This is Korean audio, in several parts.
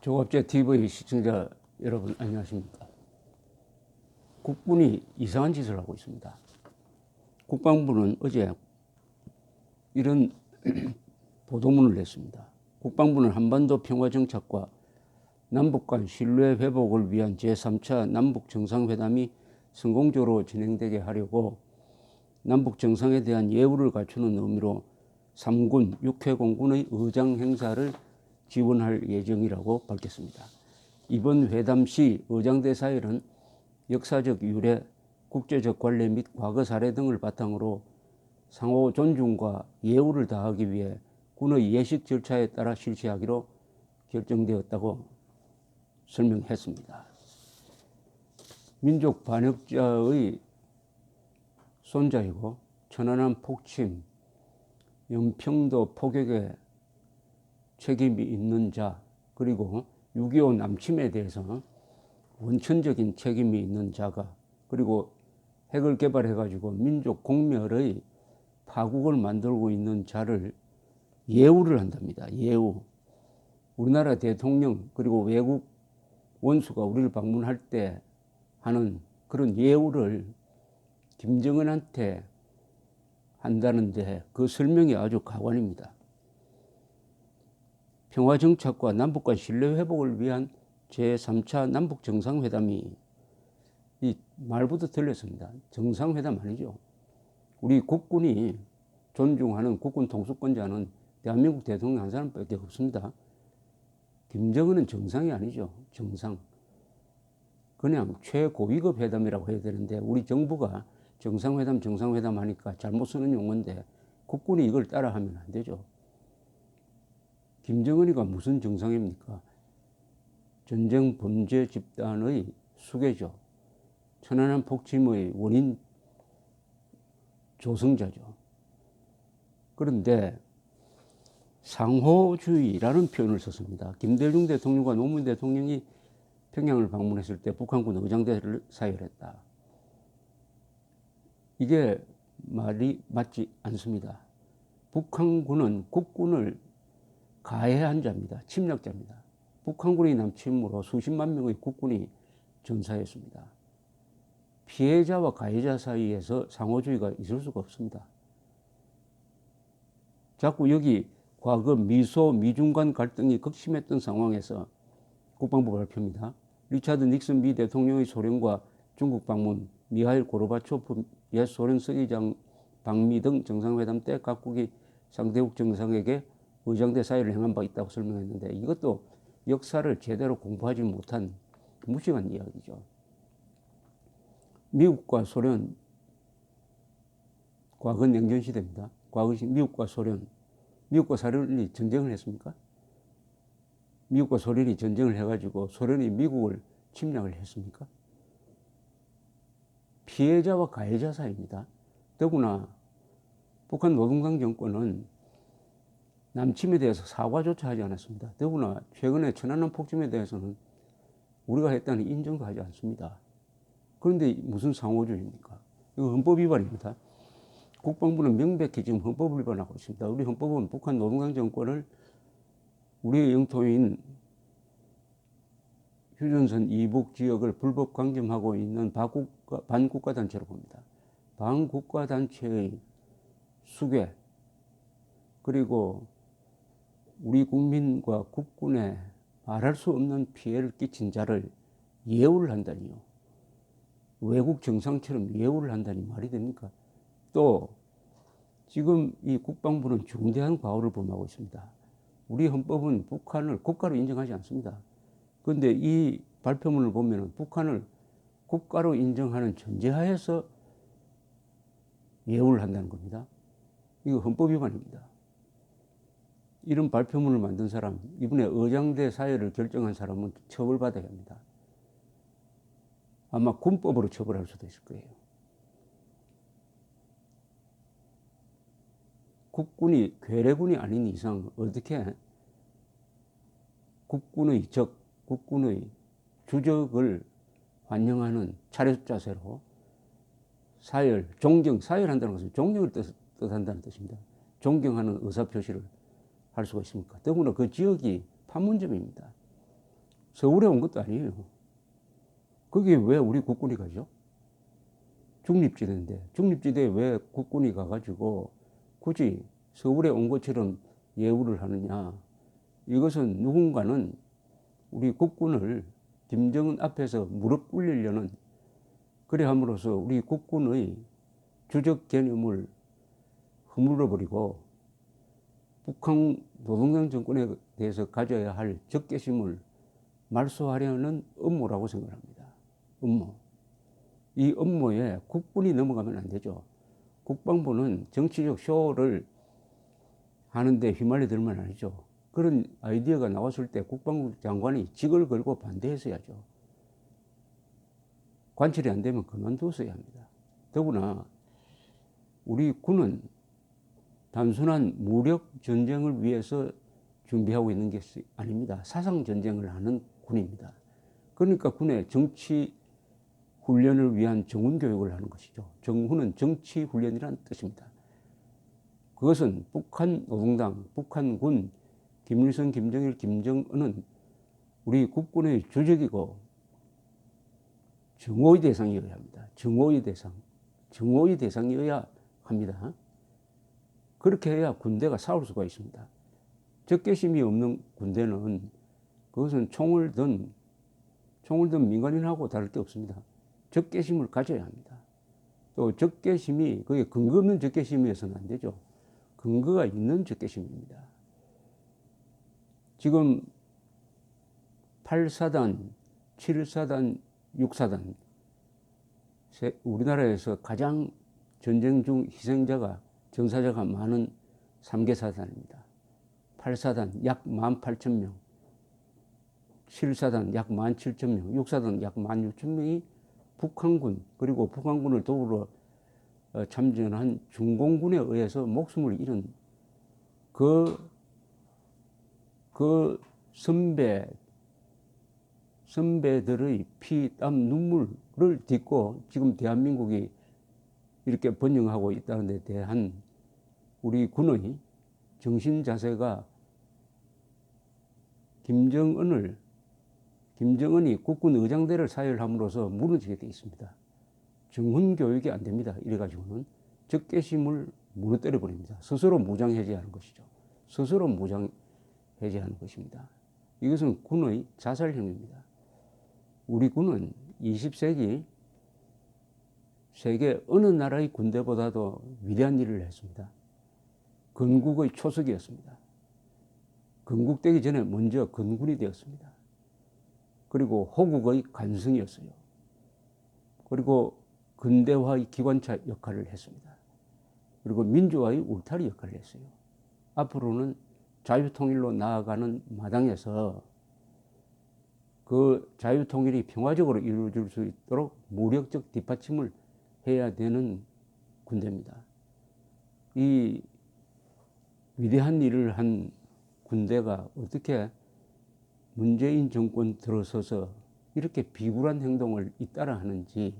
조갑제 TV 시청자 여러분 안녕하십니까. 국군이 이상한 짓을 하고 있습니다. 국방부는 어제 이런 보도문을 냈습니다. 국방부는 한반도 평화정착과 남북 간 신뢰 회복을 위한 제3차 남북 정상회담이 성공적으로 진행되게 하려고 남북 정상에 대한 예우를 갖추는 의미로 3군 6회 공군의 의장 행사를 지원할 예정이라고 밝혔습니다. 이번 회담 시 의장대 사열은 역사적 유래, 국제적 관례 및 과거 사례 등을 바탕으로 상호 존중과 예우를 다하기 위해 군의 예식 절차에 따라 실시하기로 결정되었다고 설명했습니다. 민족 반역자의 손자이고 천안함 폭침, 연평도 포격에 책임이 있는 자, 그리고 6.25 남침에 대해서 원천적인 책임이 있는 자가, 그리고 핵을 개발해가지고 민족 공멸의 파국을 만들고 있는 자를 예우를 한답니다. 예우. 우리나라 대통령 그리고 외국 원수가 우리를 방문할 때 하는 그런 예우를 김정은한테 한다는데 그 설명이 아주 가관입니다. 평화정착과 남북 간 신뢰회복을 위한 제3차 남북 정상회담이 이 말부터 틀렸습니다. 정상회담 아니죠. 우리 국군이 존중하는 국군 통수권자는 대한민국 대통령 한 사람밖에 없습니다. 김정은은 정상이 아니죠. 정상. 그냥 최고위급 회담이라고 해야 되는데 우리 정부가 정상회담 하니까 잘못 쓰는 용어인데 국군이 이걸 따라하면 안 되죠. 김정은이가 무슨 정상입니까? 전쟁 범죄 집단의 수괴죠. 천안함 폭침의 원인 조성자죠. 그런데 상호주의라는 표현을 썼습니다. 김대중 대통령과 노무현 대통령이 평양을 방문했을 때 북한군 의장대를 사열했다. 이게 말이 맞지 않습니다. 북한군은 국군을 가해한 자입니다. 침략자입니다. 북한군의 남침으로 수십만 명의 국군이 전사했습니다. 피해자와 가해자 사이에서 상호주의가 있을 수가 없습니다. 자꾸 여기 과거 미중 간 갈등이 극심했던 상황에서 국방부 발표입니다. 리차드 닉슨 미 대통령의 소련과 중국 방문, 미하일 고르바초프 옛 소련 서기장 방미 등 정상회담 때 각국이 상대국 정상에게 의장대 사유를 행한 바 있다고 설명했는데 이것도 역사를 제대로 공부하지 못한 무식한 이야기죠. 미국과 소련, 과거 냉전시대입니다. 과거 미국과 소련이 전쟁을 했습니까? 미국과 소련이 전쟁을 해가지고 소련이 미국을 침략을 했습니까? 피해자와 가해자 사이입니다. 더구나 북한 노동당 정권은 남침에 대해서 사과조차 하지 않았습니다. 더구나 최근에 천안함 폭침에 대해서는 우리가 했다는 인정도 하지 않습니다. 그런데 무슨 상호주의입니까? 이거 헌법 위반입니다. 국방부는 명백히 지금 헌법 위반하고 있습니다. 우리 헌법은 북한 노동당 정권을 우리의 영토인 휴전선 이북 지역을 불법 강점하고 있는 반국가단체로 봅니다. 반국가단체의 수괴, 그리고 우리 국민과 국군에 말할 수 없는 피해를 끼친 자를 예우를 한다니요. 외국 정상처럼 예우를 한다니 말이 됩니까? 또 지금 이 국방부는 중대한 과오를 범하고 있습니다. 우리 헌법은 북한을 국가로 인정하지 않습니다. 그런데 이 발표문을 보면 북한을 국가로 인정하는 전제하에서 예우를 한다는 겁니다. 이거 헌법 위반입니다. 이런 발표문을 만든 사람, 이번에 의장대 사열을 결정한 사람은 처벌받아야 합니다. 아마 군법으로 처벌할 수도 있을 거예요. 국군이 괴뢰군이 아닌 이상 어떻게 국군의 적, 국군의 주적을 환영하는 차렷 자세로 사열, 존경, 사열한다는 것은 존경을 뜻한다는 뜻입니다. 존경하는 의사표시를 할 수가 있습니까? 더구나 그 지역이 판문점입니다. 서울에 온 것도 아니에요. 거기에 왜 우리 국군이 가죠? 중립지대인데 중립지대에 왜 국군이 가가지고 굳이 서울에 온 것처럼 예우를 하느냐. 이것은 누군가는 우리 국군을 김정은 앞에서 무릎 꿇리려는, 그래 함으로써 우리 국군의 주적 개념을 허물어버리고 북한 노동당 정권에 대해서 가져야 할 적개심을 말소하려는 음모라고 생각합니다. 음모. 이 음모에 국군이 넘어가면 안 되죠. 국방부는 정치적 쇼를 하는데 휘말려들면 아니죠. 그런 아이디어가 나왔을 때 국방부 장관이 직을 걸고 반대했어야죠. 관철이 안 되면 그만뒀어야 합니다. 더구나 우리 군은 단순한 무력 전쟁을 위해서 준비하고 있는 게 아닙니다. 사상 전쟁을 하는 군입니다. 그러니까 군의 정치 훈련을 위한 정훈 교육을 하는 것이죠. 정훈은 정치 훈련이라는 뜻입니다. 그것은 북한 노동당, 북한군, 김일성, 김정일, 김정은은 우리 국군의 주적이고 정오의 대상이어야 합니다. 정오의 대상. 정오의 대상이어야 합니다. 그렇게 해야 군대가 싸울 수가 있습니다. 적개심이 없는 군대는 그것은 총을 든 민간인하고 다를 게 없습니다. 적개심을 가져야 합니다. 또 적개심이 그게 근거 없는 적개심이어서는 안 되죠. 근거가 있는 적개심입니다. 지금 8사단, 7사단, 6사단 우리나라에서 가장 전쟁 중 희생자가 전사자가 많은 3개 사단입니다. 8사단 약 18,000명, 7사단 약 17,000명, 6사단 약 16,000명이 북한군 그리고 북한군을 더불어 참전한 중공군에 의해서 목숨을 잃은 그 선배들의 피, 땀, 눈물을 딛고 지금 대한민국이 이렇게 번영하고 있다는 데 대한 우리 군의 정신 자세가 김정은이 국군 의장대를 사열함으로써 무너지게 되어 있습니다. 정훈 교육이 안 됩니다. 이래가지고는 적개심을 무너뜨려 버립니다. 스스로 무장해제하는 것이죠. 스스로 무장해제하는 것입니다. 이것은 군의 자살행위입니다. 우리 군은 20세기 세계 어느 나라의 군대보다도 위대한 일을 했습니다. 건국의 초석이었습니다. 건국되기 전에 먼저 건군이 되었습니다. 그리고 호국의 간성이었어요. 그리고 근대화의 기관차 역할을 했습니다. 그리고 민주화의 울타리 역할을 했어요. 앞으로는 자유통일로 나아가는 마당에서 그 자유통일이 평화적으로 이루어질 수 있도록 무력적 뒷받침을 해야 되는 군대입니다. 이 위대한 일을 한 군대가 어떻게 문재인 정권 들어서서 이렇게 비굴한 행동을 잇따라 하는지,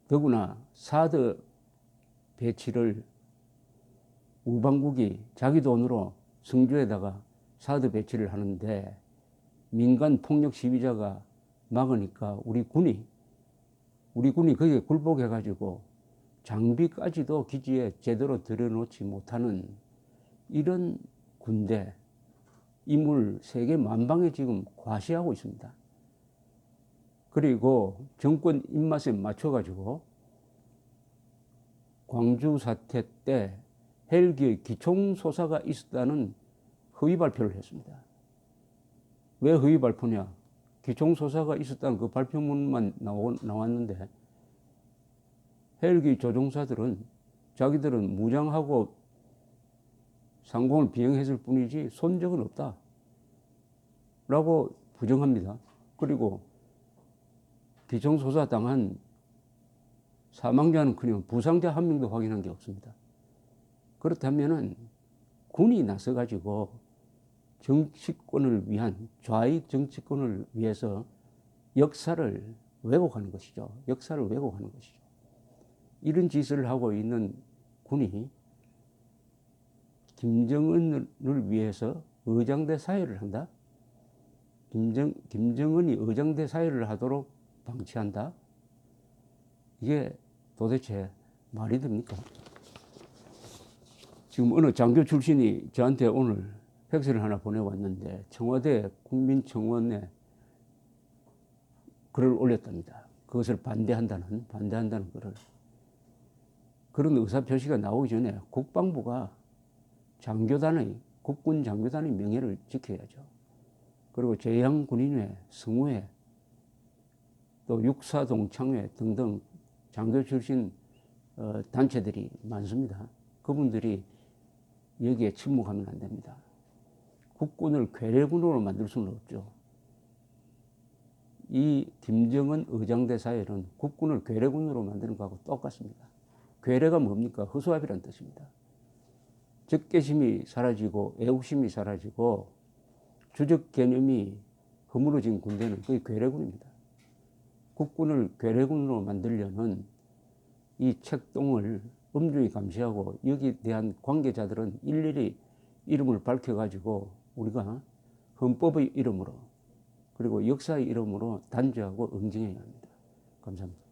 더구나 사드 배치를 우방국이 자기 돈으로 성주에다가 사드 배치를 하는데 민간 폭력 시위자가 막으니까 우리 군이 거기에 굴복해가지고 장비까지도 기지에 제대로 들여놓지 못하는 이런 군대, 임을 세계 만방에 지금 과시하고 있습니다. 그리고 정권 입맛에 맞춰가지고 광주 사태 때 헬기의 기총소사가 있었다는 허위 발표를 했습니다. 왜 허위 발표냐? 기총소사가 있었다는 그 발표문만 나왔는데 헬기 조종사들은 자기들은 무장하고 상공을 비행했을 뿐이지 쏜 적은 없다 라고 부정합니다. 그리고 기총소사 당한 사망자는커녕 부상자 한 명도 확인한 게 없습니다. 그렇다면은 군이 나서가지고 정치권을 위한, 좌익 정치권을 위해서 역사를 왜곡하는 것이죠. 역사를 왜곡하는 것이죠. 이런 짓을 하고 있는 군이 김정은을 위해서 의장대 사열을 한다? 김정은이 의장대 사회를 하도록 방치한다? 이게 도대체 말이 됩니까? 지금 어느 장교 출신이 저한테 오늘 팩스를 하나 보내왔는데 청와대 국민청원에 글을 올렸답니다. 그것을 반대한다는 글을. 그런 의사표시가 나오기 전에 국방부가 국군 장교단의 명예를 지켜야죠. 그리고 제향군인회, 성우회, 또 육사동창회 등등 장교 출신 단체들이 많습니다. 그분들이 여기에 침묵하면 안 됩니다. 국군을 괴뢰군으로 만들 수는 없죠. 이 김정은 의장대 사회는 국군을 괴뢰군으로 만드는 것하고 똑같습니다. 괴뢰가 뭡니까? 허수아비란 뜻입니다. 적개심이 사라지고 애국심이 사라지고 주적 개념이 허물어진 군대는 그게 괴뢰군입니다. 국군을 괴뢰군으로 만들려는 이 책동을 엄중히 감시하고 여기에 대한 관계자들은 일일이 이름을 밝혀가지고 우리가 헌법의 이름으로 그리고 역사의 이름으로 단죄하고 응징해야 합니다. 감사합니다.